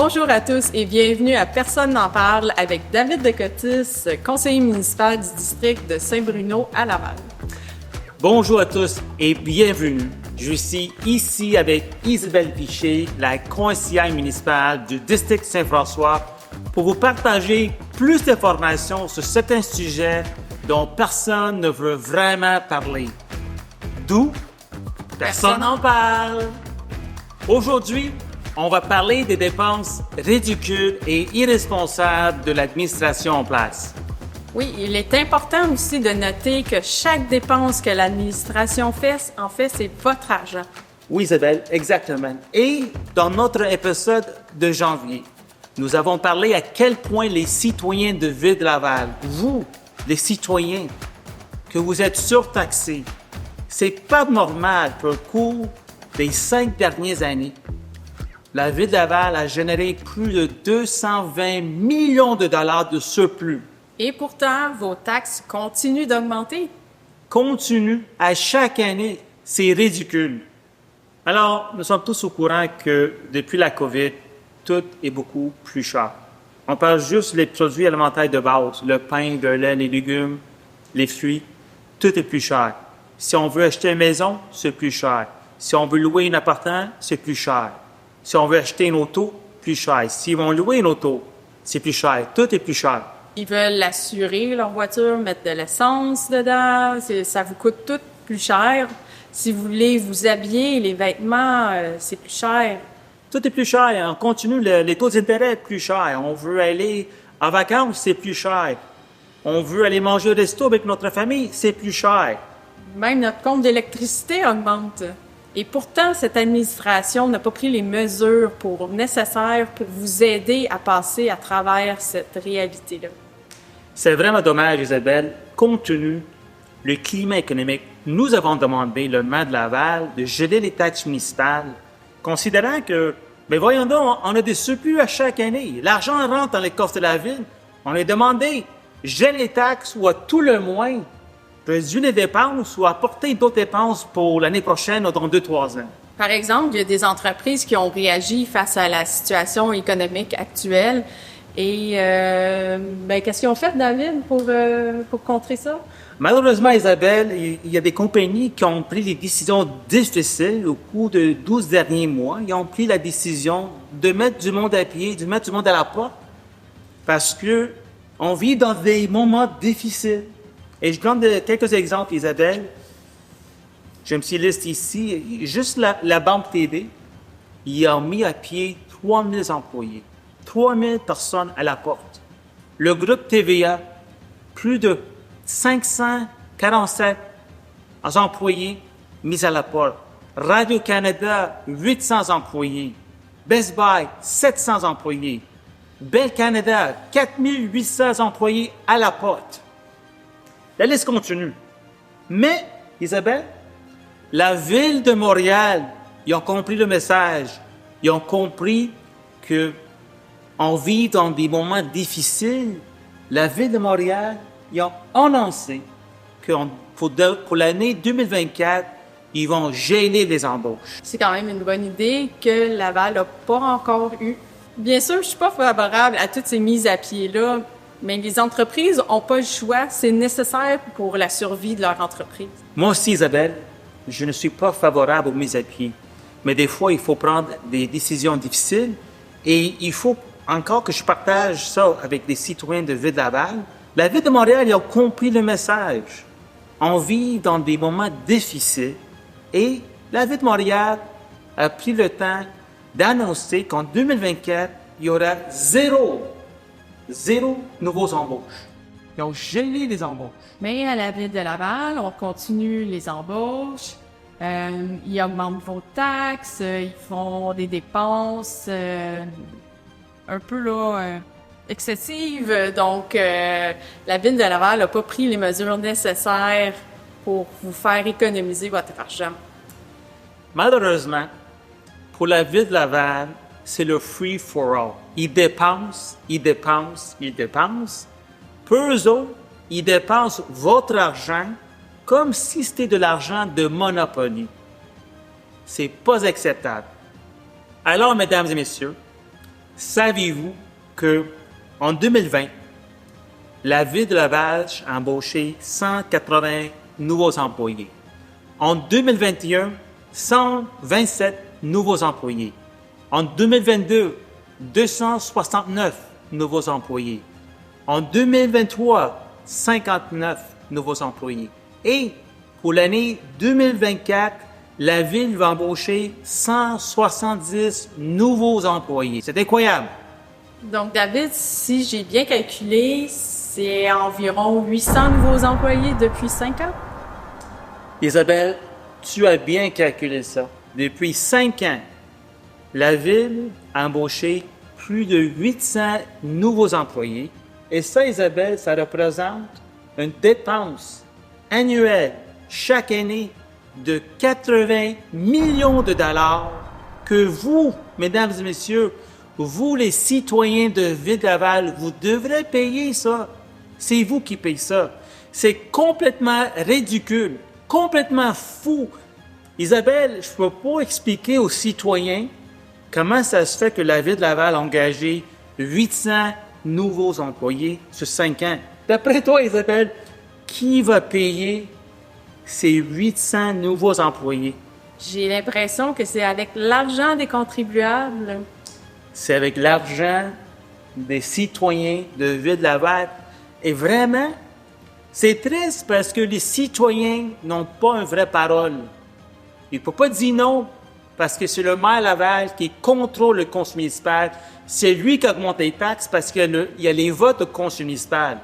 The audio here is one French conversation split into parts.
Bonjour à tous et bienvenue à Personne n'en parle avec David Decotis, conseiller municipal du district de Saint-Bruno à Laval. Bonjour à tous et bienvenue. Je suis ici avec Isabelle Piché, la conseillère municipale du district Saint-François, pour vous partager plus d'informations sur certains sujets dont personne ne veut vraiment parler. D'où personne n'en parle. Aujourd'hui, on va parler des dépenses ridicules et irresponsables de l'administration en place. Oui, il est important aussi de noter que chaque dépense que l'administration fait, en fait, c'est votre argent. Oui, Isabelle, exactement. Et dans notre épisode de janvier, nous avons parlé à quel point les citoyens de Ville-Laval, vous, les citoyens, que vous êtes surtaxés, c'est pas normal pour le cours des 5 dernières années. La Ville de Laval a généré plus de 220 millions de dollars de surplus. Et pourtant, vos taxes continuent d'augmenter. Continue à chaque année, c'est ridicule. Alors, nous sommes tous au courant que depuis la COVID, tout est beaucoup plus cher. On parle juste des produits alimentaires de base, le pain, le lait, les légumes, les fruits, tout est plus cher. Si on veut acheter une maison, c'est plus cher. Si on veut louer un appartement, c'est plus cher. Si on veut acheter une auto, plus cher. S'ils vont louer une auto, c'est plus cher. Tout est plus cher. Ils veulent assurer leur voiture, mettre de l'essence dedans, ça vous coûte tout plus cher. Si vous voulez vous habiller, les vêtements, c'est plus cher. Tout est plus cher. On continue, les taux d'intérêt sont plus chers. On veut aller en vacances, c'est plus cher. On veut aller manger au resto avec notre famille, c'est plus cher. Même notre compte d'électricité augmente. Et pourtant, cette administration n'a pas pris les mesures nécessaires pour vous aider à passer à travers cette réalité-là. C'est vraiment dommage, Isabelle. Compte tenu du climat économique, nous avons demandé le maire de Laval de geler les taxes municipales, considérant que, mais voyons donc, on a des surplus à chaque année. L'argent rentre dans les coffres de la ville. On a demandé geler les taxes ou à tout le moins réduire les dépenses ou apporter d'autres dépenses pour l'année prochaine ou dans 2-3 ans. Par exemple, il y a des entreprises qui ont réagi face à la situation économique actuelle. Et qu'est-ce qu'ils ont fait, David, pour contrer ça? Malheureusement, Isabelle, il y a des compagnies qui ont pris des décisions difficiles au cours de 12 derniers mois. Ils ont pris la décision de mettre du monde à pied, de mettre du monde à la porte, parce que on vit dans des moments difficiles. Et je donne quelques exemples, Isabelle. Je me suis listé ici. Juste la Banque TD, ils ont mis à pied 3000 employés. 3000 personnes à la porte. Le groupe TVA, plus de 547 employés mis à la porte. Radio-Canada, 800 employés. Best Buy, 700 employés. Bell Canada, 4800 employés à la porte. La liste continue. Mais, Isabelle, la Ville de Montréal, ils ont compris le message. Ils ont compris que on vit dans des moments difficiles. La Ville de Montréal, ils ont annoncé que pour l'année 2024, ils vont geler les embauches. C'est quand même une bonne idée que Laval n'a pas encore eu. Bien sûr, je suis pas favorable à toutes ces mises à pied-là, mais les entreprises n'ont pas le choix. C'est nécessaire pour la survie de leur entreprise. Moi aussi, Isabelle, je ne suis pas favorable aux mises à pied. Mais des fois, il faut prendre des décisions difficiles et il faut encore que je partage ça avec les citoyens de Ville-Laval. La Ville de Montréal, ils ont compris le message. On vit dans des moments difficiles et la Ville de Montréal a pris le temps d'annoncer qu'en 2024, il y aura zéro nouveaux embauches. Ils ont gelé les embauches. Mais à la Ville de Laval, on continue les embauches. Ils augmentent vos taxes, ils font des dépenses un peu excessives. Donc, la Ville de Laval n'a pas pris les mesures nécessaires pour vous faire économiser votre argent. Malheureusement, pour la Ville de Laval, c'est le free for all. Ils dépensent. Pour eux autres, ils dépensent votre argent comme si c'était de l'argent de Monopoly. C'est pas acceptable. Alors, mesdames et messieurs, Savez-vous que en 2020, la ville de Laval a embauché 180 nouveaux employés. En 2021, 127 nouveaux employés. En 2022, 269 nouveaux employés. En 2023, 59 nouveaux employés. Et pour l'année 2024, la ville va embaucher 170 nouveaux employés. C'est incroyable. Donc, David, si j'ai bien calculé, c'est environ 800 nouveaux employés depuis 5 ans? Isabelle, tu as bien calculé ça. Depuis 5 ans, la ville a embauché plus de 800 nouveaux employés. Et ça, Isabelle, ça représente une dépense annuelle chaque année de 80 millions de dollars que vous, mesdames et messieurs, vous, les citoyens de Ville-Laval, vous devrez payer ça. C'est vous qui payez ça. C'est complètement ridicule, complètement fou. Isabelle, je ne peux pas expliquer aux citoyens comment ça se fait que la Ville de Laval a engagé 800 nouveaux employés sur 5 ans. D'après toi, Isabelle, qui va payer ces 800 nouveaux employés? J'ai l'impression que c'est avec l'argent des contribuables. C'est avec l'argent des citoyens de Ville-Laval. Et vraiment, c'est triste parce que les citoyens n'ont pas une vraie parole. Il ne peut pas dire non parce que c'est le maire Laval qui contrôle le conseil municipal. C'est lui qui augmente les taxes parce qu'il y a les votes au conseil municipal.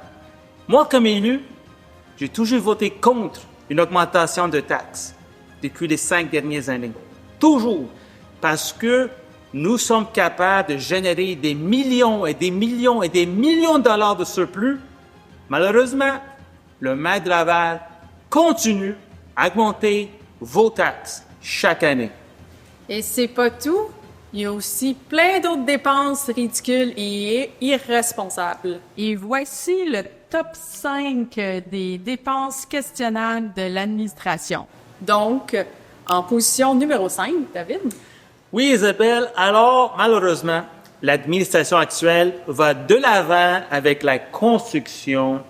Moi, comme élu, j'ai toujours voté contre une augmentation de taxes depuis les 5 dernières années. Toujours. Parce que nous sommes capables de générer des millions et des millions et des millions de dollars de surplus. Malheureusement, le maire de Laval continue à augmenter vos taxes chaque année. Et c'est pas tout. Il y a aussi plein d'autres dépenses ridicules et irresponsables. Et voici le top 5 des dépenses questionnables de l'administration. Donc, en position numéro 5, David. Oui, Isabelle. Alors, malheureusement, l'administration actuelle va de l'avant avec la construction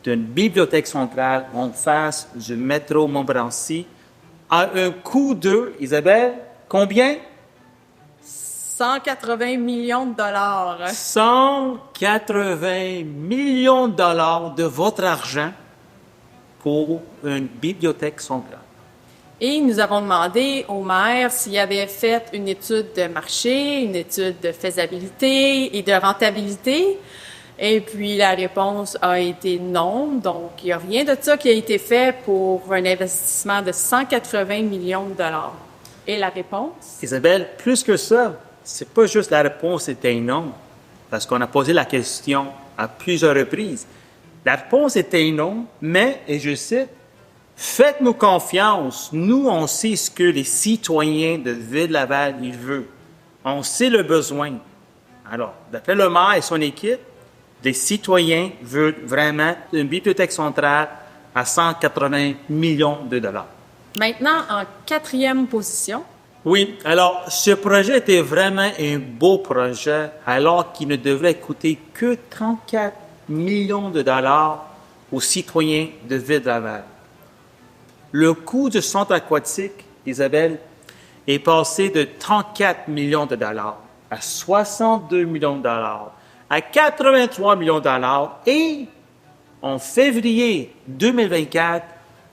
d'une bibliothèque centrale en face du métro Montmorency à un coût de, Isabelle, combien? 180 millions de dollars. 180 millions de dollars de votre argent pour une bibliothèque centrale. Et nous avons demandé au maire s'il avait fait une étude de marché, une étude de faisabilité et de rentabilité. Et puis la réponse a été non. Donc, il n'y a rien de ça qui a été fait pour un investissement de 180 millions de dollars. Et la réponse? Isabelle, plus que ça, c'est pas juste la réponse était non, parce qu'on a posé la question à plusieurs reprises. La réponse était non, mais, et je cite, « Faites-nous confiance, nous, on sait ce que les citoyens de Ville-Laval, ils veulent. On sait le besoin. » Alors, d'après le maire et son équipe, les citoyens veulent vraiment une bibliothèque centrale à 180 millions de dollars. Maintenant, en 4e position. Oui, alors ce projet était vraiment un beau projet, alors qu'il ne devrait coûter que 34 millions de dollars aux citoyens de Ville-Laval. Le coût du centre aquatique, Isabelle, est passé de 34 millions de dollars à 62 millions de dollars, à 83 millions de dollars et en février 2024,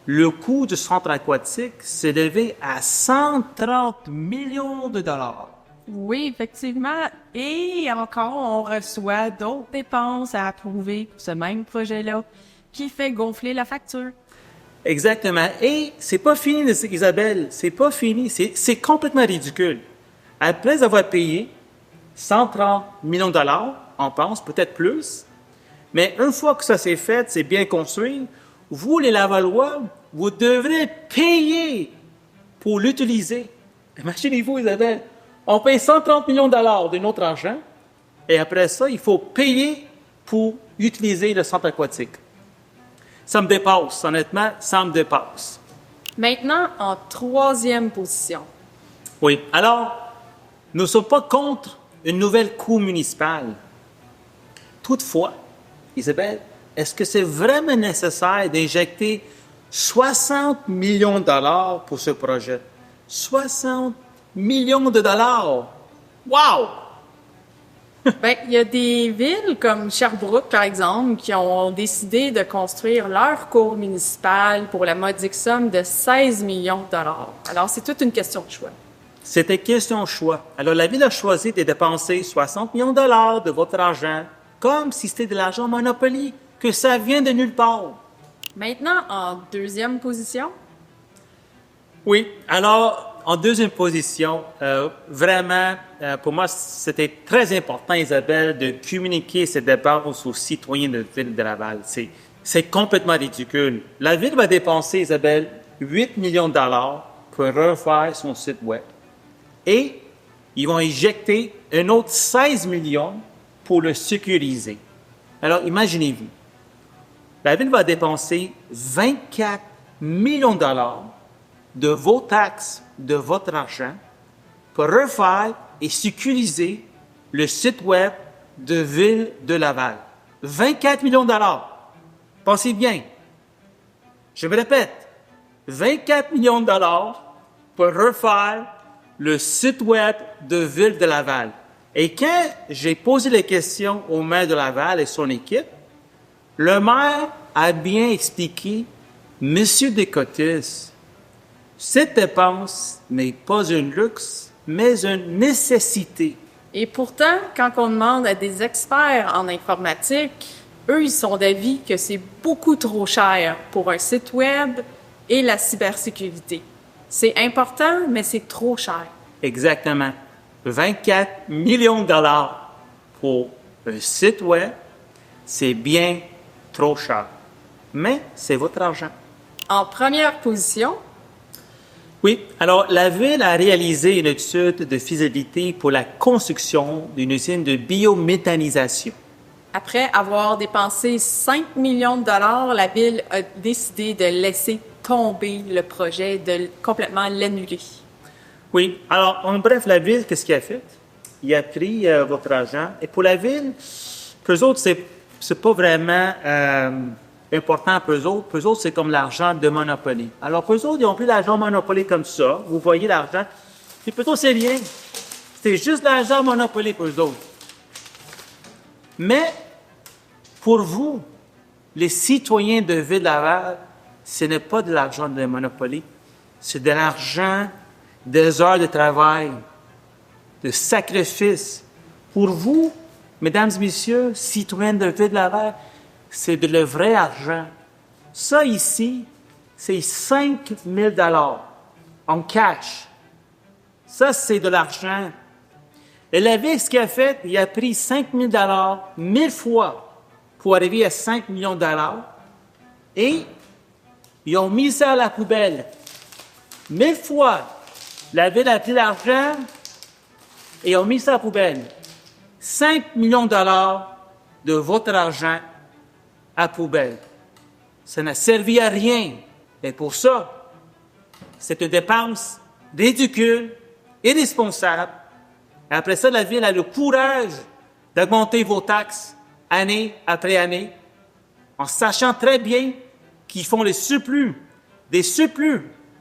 le coût du centre aquatique s'est élevé à 130 millions de dollars. Oui, effectivement. Et encore, on reçoit d'autres dépenses à approuver pour ce même projet-là qui fait gonfler la facture. Exactement. Et c'est pas fini, Isabelle. C'est pas fini. C'est complètement ridicule. Après avoir payé 130 millions de dollars, on pense, peut-être plus, mais une fois que ça s'est fait, c'est bien construit, vous, les Lavallois, vous devrez payer pour l'utiliser. Imaginez-vous, Isabelle, on paye 130 millions de dollars de notre argent, et après ça, il faut payer pour utiliser le centre aquatique. Ça me dépasse, honnêtement, ça me dépasse. Maintenant, en 3e position. Oui, alors, nous ne sommes pas contre une nouvelle cour municipale. Toutefois, Isabelle, est-ce que c'est vraiment nécessaire d'injecter 60 millions de dollars pour ce projet? 60 millions de dollars! Wow! Ben, il y a des villes comme Sherbrooke, par exemple, qui ont décidé de construire leur cour municipale pour la modique somme de 16 millions de dollars. Alors, c'est toute une question de choix. C'était question de choix. Alors, la ville a choisi de dépenser 60 millions de dollars de votre argent, comme si c'était de l'argent Monopoly, que ça vient de nulle part. Maintenant, en deuxième position, Oui. Alors, en deuxième position, vraiment, pour moi, c'était très important, Isabelle, de communiquer ces dépenses aux citoyens de la ville de Laval. C'est complètement ridicule. La ville va dépenser, Isabelle, 8 millions de dollars pour refaire son site web. Et ils vont injecter un autre 16 millions pour le sécuriser. Alors, imaginez-vous, la ville va dépenser 24 millions de dollars de vos taxes, de votre argent, pour refaire et sécuriser le site web de Ville de Laval. 24 millions de dollars. Pensez bien. Je me répète, 24 millions de dollars pour refaire le site web de Ville de Laval. Et quand j'ai posé les questions au maire de Laval et son équipe, le maire a bien expliqué, Monsieur Descotis, cette dépense n'est pas un luxe, mais une nécessité. et pourtant, quand on demande à des experts en informatique, eux, ils sont d'avis que c'est beaucoup trop cher pour un site web et la cybersécurité. C'est important, mais c'est trop cher. Exactement. 24 millions de dollars pour un site web, c'est bien trop cher. Mais c'est votre argent. En première position, Oui, alors la Ville a réalisé une étude de faisabilité pour la construction d'une usine de biométhanisation. après avoir dépensé 5 millions de dollars, la Ville a décidé de laisser tomber le projet, de complètement l'annuler. Oui, alors en bref, la Ville, qu'est-ce qu'il a fait? Il a pris votre argent. Et pour la Ville, pour eux autres, c'est pas vraiment important pour eux autres. Pour eux autres, c'est comme l'argent de Monopoly. Alors pour eux autres, ils ont pris l'argent Monopoly comme ça. Vous voyez l'argent. Puis plutôt, c'est rien. C'est juste l'argent Monopoly pour eux autres. Mais pour vous, les citoyens de Ville-Laval, ce n'est pas de l'argent de Monopoly. C'est de l'argent des heures de travail, de sacrifice. Pour vous, mesdames et messieurs, citoyens de Ville-Laval, c'est de le vrai argent. Ça ici, c'est 5 000 $ en cash. Ça, c'est de l'argent. Et la Ville, ce qu'il a fait, il a pris 5 000 $ 1000 fois pour arriver à 5 millions de dollars. Et ils ont mis ça à la poubelle. 1000 fois, la Ville a pris l'argent et ils ont mis ça à la poubelle. 5 millions de dollars de votre argent à la poubelle. Ça n'a servi à rien. Et pour ça, c'est une dépense ridicule, irresponsable. Et après ça, la Ville a le courage d'augmenter vos taxes année après année, en sachant très bien qu'ils font des surplus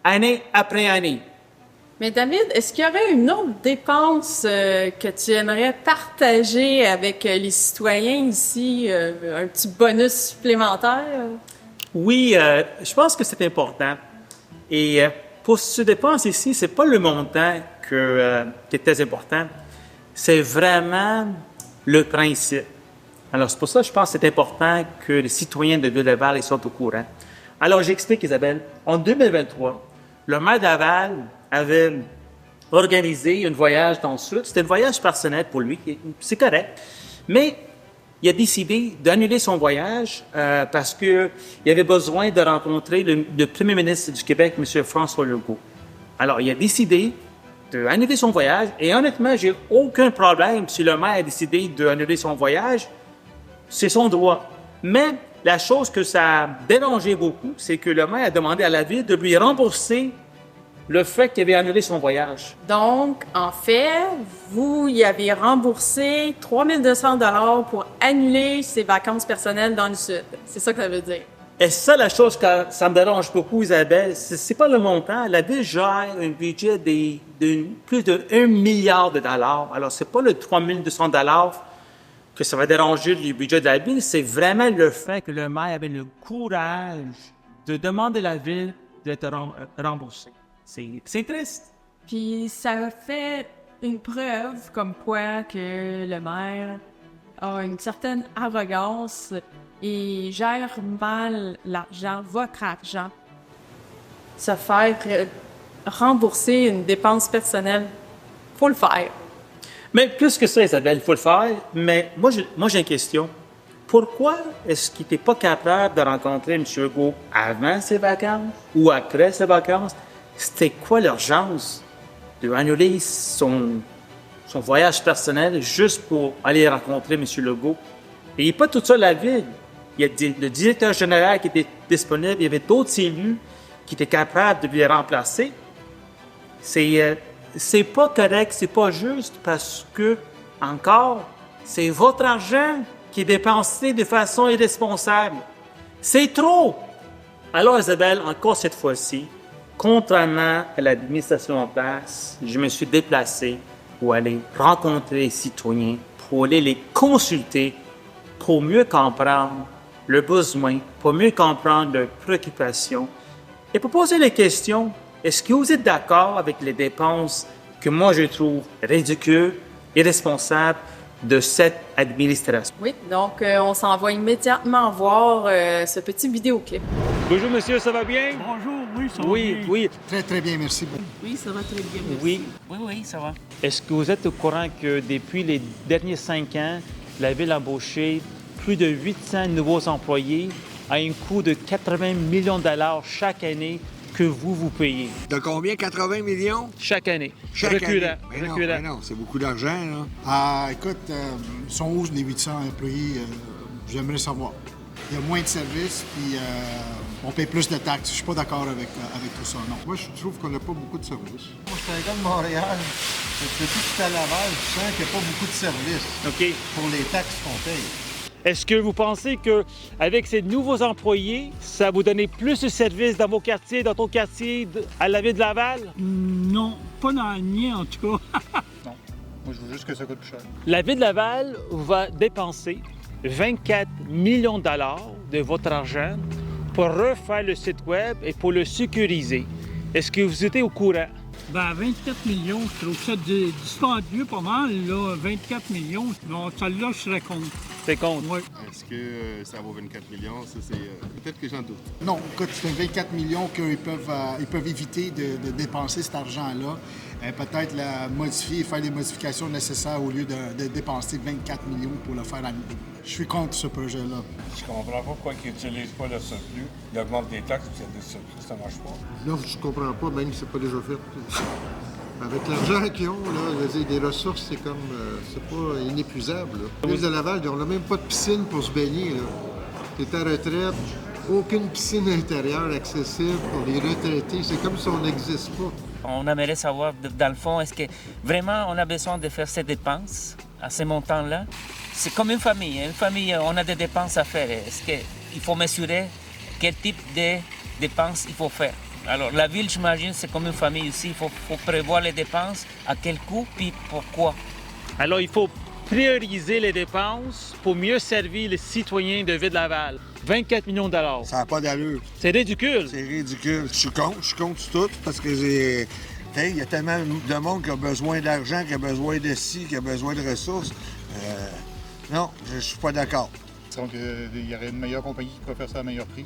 année après année. Mais David, est-ce qu'il y aurait une autre dépense que tu aimerais partager avec les citoyens ici, un petit bonus supplémentaire? Oui, je pense que c'est important. Et pour ce dépense ici, c'est pas le montant qui est très important. C'est vraiment le principe. Alors, c'est pour ça que je pense que c'est important que les citoyens de Ville-Laval soient au courant. Alors, j'explique, Isabelle. En 2023, le maire de Laval avait organisé un voyage dans le sud. C'était un voyage personnel pour lui. C'est correct. Mais il a décidé d'annuler son voyage parce qu'il avait besoin de rencontrer le premier ministre du Québec, M. François Legault. Alors, il a décidé d'annuler son voyage. Et honnêtement, j'ai aucun problème si le maire a décidé d'annuler son voyage. C'est son droit. Mais la chose que ça a dérangé beaucoup, c'est que le maire a demandé à la Ville de lui rembourser le fait qu'il avait annulé son voyage. Donc, en fait, vous y avez remboursé 3200 $ pour annuler ses vacances personnelles dans le Sud. C'est ça que ça veut dire. Et ça, la chose que ça me dérange beaucoup, Isabelle, c'est pas le montant. La ville gère un budget de plus de 1 milliard de dollars. Alors, c'est pas le 3200 $ que ça va déranger le budget de la ville, c'est vraiment le fait que le maire avait le courage de demander à la ville d'être remboursé. C'est triste. Puis ça fait une preuve comme quoi que le maire a une certaine arrogance et gère mal l'argent, votre argent. Se faire rembourser une dépense personnelle, faut le faire. Mais plus que ça, Isabelle, il faut le faire. Mais moi, j'ai une question. Pourquoi est-ce qu'il n'était pas capable de rencontrer M. Legault avant ses vacances ou après ses vacances? C'était quoi l'urgence d'annuler son voyage personnel juste pour aller rencontrer M. Legault? Et il n'est pas tout seul à la ville. Il y a le directeur général qui était disponible. Il y avait d'autres élus qui étaient capables de lui remplacer. C'est pas correct, c'est pas juste parce que, encore, c'est votre argent qui est dépensé de façon irresponsable. C'est trop! Alors, Isabelle, encore cette fois-ci, contrairement à l'administration en place, je me suis déplacé pour aller rencontrer les citoyens, pour aller les consulter, pour mieux comprendre le besoin, pour mieux comprendre leurs préoccupations et pour poser les questions. Est-ce que vous êtes d'accord avec les dépenses que moi je trouve ridicules, irresponsables de cette administration? Oui, donc on s'en va immédiatement voir ce petit vidéoclip. Bonjour monsieur, ça va bien? Bonjour, oui, ça va Oui, bien. oui, Très, très bien, merci. Oui, ça va très bien. oui. Oui, ça va. Est-ce que vous êtes au courant que depuis les derniers 5 ans, la Ville a embauché plus de 800 nouveaux employés à un coût de 80 millions de dollars chaque année que vous payez? De combien? 80 millions? Chaque année. Chaque Reculant, année. Ben non, reculant. ben non, c'est beaucoup d'argent, là. Ah, écoute, sont où les 800 employés? J'aimerais savoir. Il y a moins de services, puis on paye plus de taxes. Je suis pas d'accord avec tout ça, non. Moi, je trouve qu'on n'a pas beaucoup de services. Moi, je suis un gars de Montréal. Depuis que je suis à Laval, je sens qu'il n'y a pas beaucoup de services OK. pour les taxes qu'on paye. Est-ce que vous pensez qu'avec ces nouveaux employés, ça vous donne plus de services dans vos quartiers, dans ton quartier, à la Ville de Laval? Non, pas dans le mien, en tout cas. Moi, je veux juste que ça coûte plus cher. La Ville de Laval va dépenser 24 millions de dollars de votre argent pour refaire le site web et pour le sécuriser. Est-ce que vous étiez au courant? Ben, 24 millions, je trouve ça dispendieux pas mal, là. 24 millions, non, celle-là, je serais contre. C'est compte. Oui. Est-ce que ça vaut 24 millions? Ça, c'est peut-être que j'en doute. Non, écoute, c'est 24 millions qu'ils peuvent éviter de dépenser cet argent-là. Peut-être la modifier, faire les modifications nécessaires au lieu de dépenser 24 millions pour le faire à nouveau. Je suis contre ce projet-là. Je comprends pas pourquoi ils n'utilisent pas le surplus. Ils augmentent des taxes, puis il y a des surplus, ça marche pas. Non, je comprends pas, même si c'est pas déjà fait. Avec l'argent qu'ils ont, là, je veux dire, des ressources, c'est comme, c'est pas inépuisable. Là. La Ville de Laval, on n'a même pas de piscine pour se baigner. Tu es à retraite, aucune piscine intérieure accessible pour les retraités. C'est comme si on n'existe pas. On aimerait savoir, dans le fond, est-ce que vraiment on a besoin de faire ces dépenses à ce montant-là? C'est comme une famille. Une famille, on a des dépenses à faire. Est-ce qu'il faut mesurer quel type de dépenses il faut faire? Alors, la ville, j'imagine, c'est comme une famille aussi. Il faut prévoir les dépenses, à quel coût, puis pourquoi. Alors, il faut prioriser les dépenses pour mieux servir les citoyens de Ville-Laval. 24 millions de dollars. Ça n'a pas d'allure. C'est ridicule. C'est ridicule. Je suis contre tout parce que il y a tellement de monde qui a besoin d'argent, qui a besoin de ci, qui a besoin de ressources. Non, je suis pas d'accord. Donc, il y aurait une meilleure compagnie qui pourrait faire ça à meilleur prix.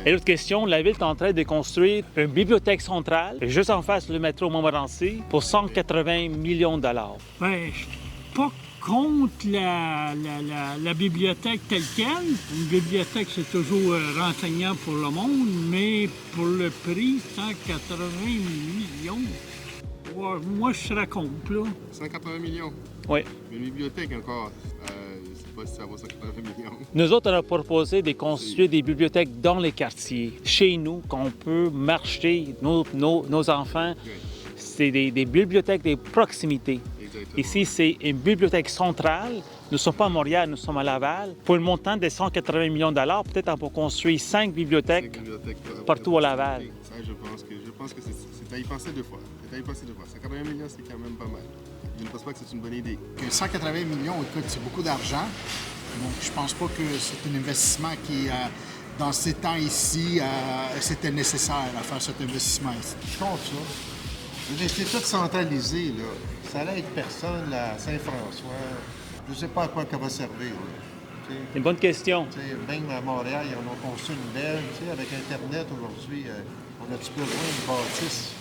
Et l'autre question, la Ville est en train de construire une bibliothèque centrale juste en face du métro Montmorency pour 180 millions de dollars. Ben, je suis pas contre la bibliothèque telle quelle. Une bibliothèque, c'est toujours renseignant pour le monde, mais pour le prix, 180 millions, ouais, moi, je serais contre, là. 180 millions. Oui. Une bibliothèque encore. pas si ça vaut 180 millions. Nous autres, on a proposé de construire des bibliothèques dans les quartiers, chez nous, qu'on peut marcher, nos enfants. Oui. C'est des bibliothèques de proximité. Exactement. Ici, c'est une bibliothèque centrale. Nous ne sommes pas à Montréal, nous sommes à Laval. Pour le montant de 180 millions de dollars, peut-être on peut construire 5 bibliothèques. Partout à Laval. Ça, je pense que c'est à y penser 2 fois. C'est à y penser 2 fois. 180 millions, c'est quand même pas mal. Je ne pense pas que c'est une bonne idée. Que 180 millions, écoute, c'est beaucoup d'argent. Donc, je pense pas que c'est un investissement qui, dans ces temps ici, c'était nécessaire à faire cet investissement ici. Je compte ça. C'est tout centralisé, là. Ça allait être personne, là, à Saint-François. Je ne sais pas à quoi ça va servir, là. C'est une bonne question. Tu sais, même à Montréal, ils en ont construit une belle. Tu sais, avec Internet aujourd'hui, on a-tu besoin de bâtisse?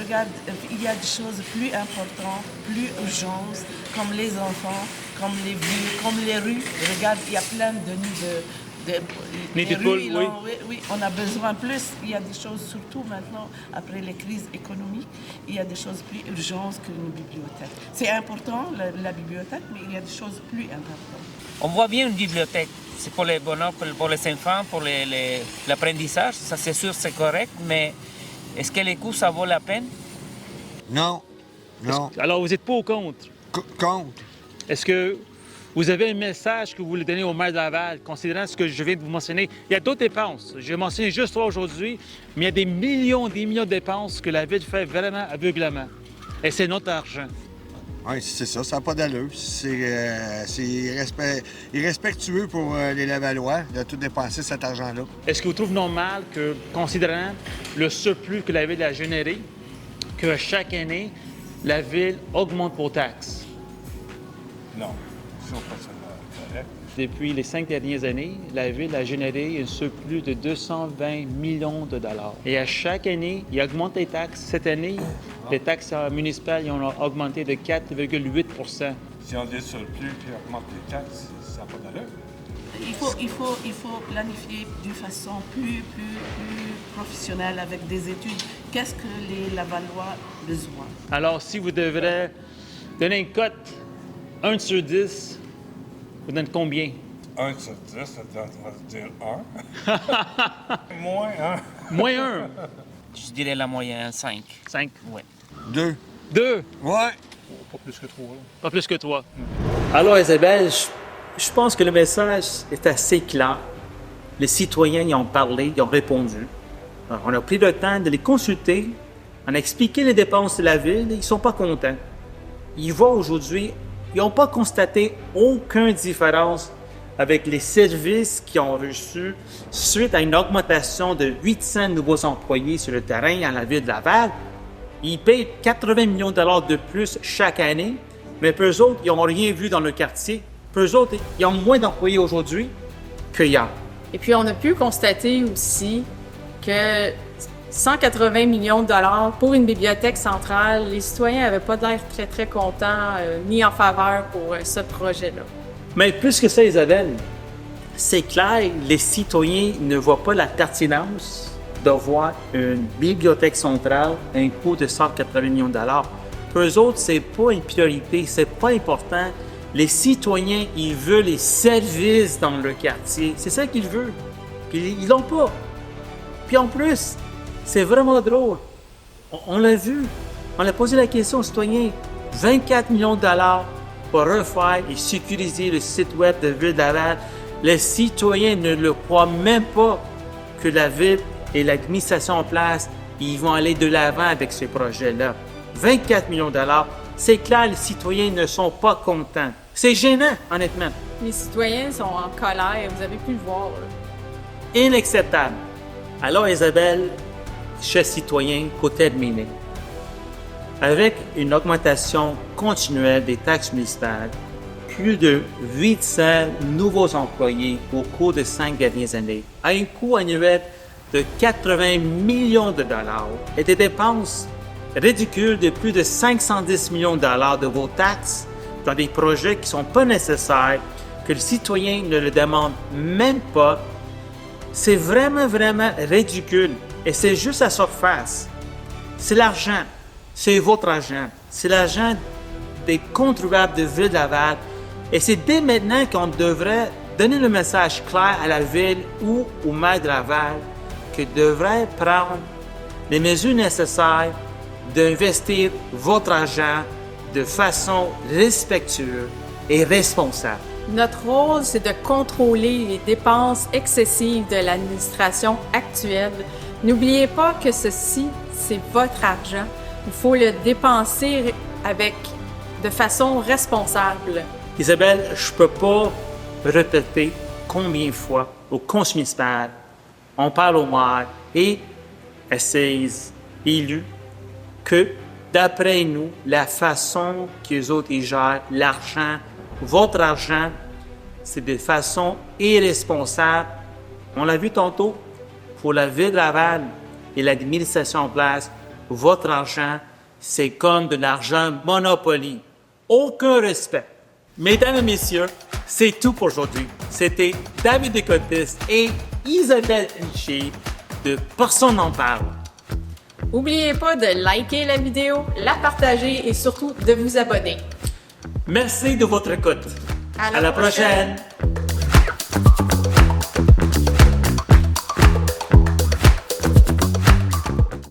Regarde, il y a des choses plus importantes, plus urgentes, comme les enfants, comme les vieux, comme les rues. Regarde, il y a plein de nids de Nids de les poules, rues, oui. là, oui, on a besoin plus. Il y a des choses, surtout maintenant, après les crises économiques, il y a des choses plus urgentes qu'une bibliothèque. C'est important, la bibliothèque, mais il y a des choses plus importantes. On voit bien une bibliothèque. C'est pour les bonheurs, pour les enfants, pour l'apprentissage. Ça, c'est sûr, c'est correct, mais est-ce que les coûts, ça vaut la peine? Non. Non. Alors, vous n'êtes pas ou contre? Compte. Est-ce que vous avez un message que vous voulez donner au maire de Laval, considérant ce que je viens de vous mentionner? Il y a d'autres dépenses. J'ai mentionné juste 3 aujourd'hui, mais il y a des millions de dépenses que la Ville fait vraiment aveuglément. Et c'est notre argent. Oui, c'est ça n'a pas d'allure. C'est irrespectueux pour les Lavallois de tout dépenser cet argent-là. Est-ce que vous trouvez normal que, considérant le surplus que la Ville a généré, que chaque année, la Ville augmente vos taxes? Non, c'est pas seulement correct. Depuis les 5 dernières années, la Ville a généré un surplus de 220 millions de dollars. Et à chaque année, il augmente les taxes. Cette année, les taxes municipales ils ont augmenté de 4,8 %. Si on est surplus et on augmente les taxes, ça n'a pas d'allure. Il faut planifier d'une façon plus professionnelle avec des études. Qu'est-ce que les Lavallois ont besoin? Alors, si vous devrez donner une cote 1 sur 10, vous donnez combien? 1 sur 10, ça doit dire 1. Moins 1. Moins 1. Je dirais la moyenne, 5. 5. Ouais. 2. 2. Ouais. Pas plus que 3. Pas plus que 3. Alors, Isabelle, je pense que le message est assez clair. Les citoyens y ont parlé, y ont répondu. Alors, on a pris le temps de les consulter, on a expliqué les dépenses de la Ville, et ils ne sont pas contents. Ils voient aujourd'hui, ils n'ont pas constaté aucune différence avec les services qu'ils ont reçus suite à une augmentation de 800 nouveaux employés sur le terrain à la Ville de Laval. Ils payent 80 millions de dollars de plus chaque année, mais pour eux autres, ils n'ont rien vu dans le quartier. Pour eux autres, ils ont moins d'employés aujourd'hui qu'hier. Et puis, on a pu constater aussi que 180 millions de dollars pour une bibliothèque centrale, les citoyens n'avaient pas l'air très, très contents ni en faveur pour ce projet-là. Mais plus que ça, Isabelle, c'est clair, les citoyens ne voient pas la pertinence d'avoir une bibliothèque centrale à un coût de 180 millions de dollars. Pour eux autres, c'est pas une priorité, c'est pas important. Les citoyens, ils veulent les services dans le quartier. C'est ça qu'ils veulent. Puis ils l'ont pas. Puis en plus, c'est vraiment drôle. On l'a vu. On a posé la question aux citoyens. 24 millions de dollars pour refaire et sécuriser le site web de Ville de Laval. Les citoyens ne le croient même pas que la Ville et l'administration en place, ils vont aller de l'avant avec ces projets-là. 24 millions de dollars. C'est clair, les citoyens ne sont pas contents. C'est gênant, honnêtement. Les citoyens sont en colère, vous avez pu le voir. Là. Inacceptable. Alors, Isabelle, chers citoyens, pour terminer, avec une augmentation continuelle des taxes municipales, plus de 800 nouveaux employés au cours des 5 dernières années, à un coût annuel de 80 millions de dollars et des dépenses ridicules de plus de 510 millions de dollars de vos taxes dans des projets qui ne sont pas nécessaires, que le citoyen ne le demande même pas, c'est vraiment, vraiment ridicule. Et c'est juste la surface. C'est l'argent. C'est votre argent. C'est l'argent des contribuables de Ville de Laval Et c'est dès maintenant qu'on devrait donner le message clair à la ville ou au maire de Laval que devrait prendre les mesures nécessaires d'investir votre argent de façon respectueuse et responsable. Notre rôle, c'est de contrôler les dépenses excessives de l'administration actuelle. N'oubliez pas que ceci, c'est votre argent. Il faut le dépenser de façon responsable. Isabelle, je peux pas répéter combien de fois au conseil municipal, on parle au maire et à ses élus que, d'après nous, la façon qu'ils autres ils gèrent l'argent, votre argent, c'est de façon irresponsable. On l'a vu tantôt, pour la ville de Laval et l'administration en place, votre argent, c'est comme de l'argent Monopoly. Aucun respect. Mesdames et messieurs, c'est tout pour aujourd'hui. C'était David Descotis et Isabelle Richer de Personne n'en parle. N'oubliez pas de liker la vidéo, la partager et surtout de vous abonner. Merci de votre écoute. À la prochaine.